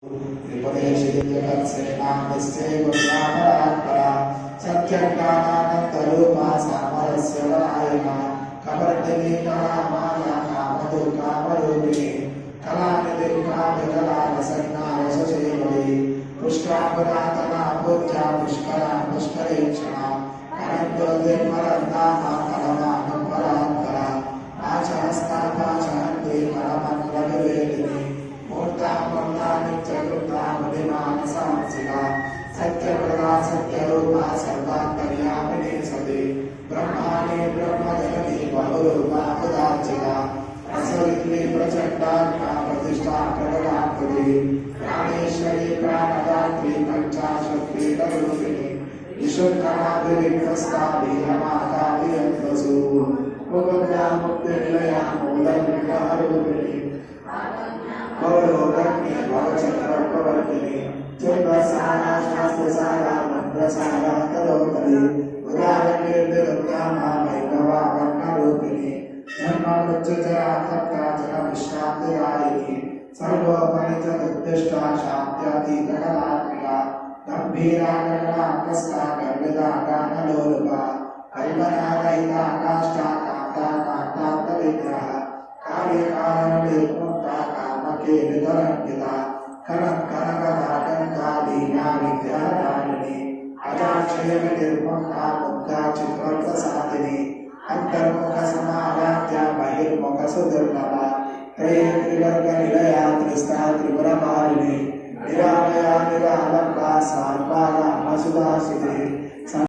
सत्यज्ञानानन्दरूपा सामरस्य वरायिका कपर्दिनी कलामाया कामरूपिणी कलानिधिं काव्यकलारसज्ञारससेवरी पुष्करापुरातना पूज्या पुष्करा पुष्करेक्षणा अनन्योदिर्मरन्दामा परमानं परात्परा पाशहस्ता पाशहन्ती परमग्रविवेदिनी मूर्ता मूर्ता नित्यकृता मुनिमानसांसिका सत्यप्रदा सत्यरूपा सर्वान्तर्यामिनी सती ब्रह्माणि ब्रह्मजननी बहुरूपा उदार्चिता प्रसवित्री प्रचण्डात्मा प्रतिष्ठा प्रकटाकृति प्राणेश्वरी प्राणदात्री पंचाशक्ति तरूपिणी विशुद्धनाभिविक्रस्ता वीरमाता वियत्रसु मुकुन्दा मुक्तिनिलया मूलविग्रहरूपिणी भवरोगग्नि भवचक्रप्रवर्तिनी चन्द्रसारा शास्त्रसारा मन्त्रसारा तलोकरी उदारकीर्तिरुद्धामा वैभवा वर्णरूपिणी जन्ममृत्युजरातप्राचन विश्रान्तिदायिनी सर्वोपनिषदुद्दिष्टा शान्त्यातीतकलात्मिका गम्भीरा गगनाकस्ता गर्विता गानलोलुपा कल्पनारहिता काष्ठा कान्ता कान्तान्तविग्रह कार्यकारणनिर्मुक्ता कामके वितरङ्किता कनकनकदाटङ्का दीना विद्यादायिनी अजाक्षयनिर्मुक्ता मुग्धा चित्रप्रसादिनी अंतर्मुखसमाराध्या बहिर्मुखसुदुर्लभा त्रयीत्रिवर्गनिलया त्रिस्ता त्रिपुरपालिनी निरामया निरालंबा सार्वागा मसुदासुते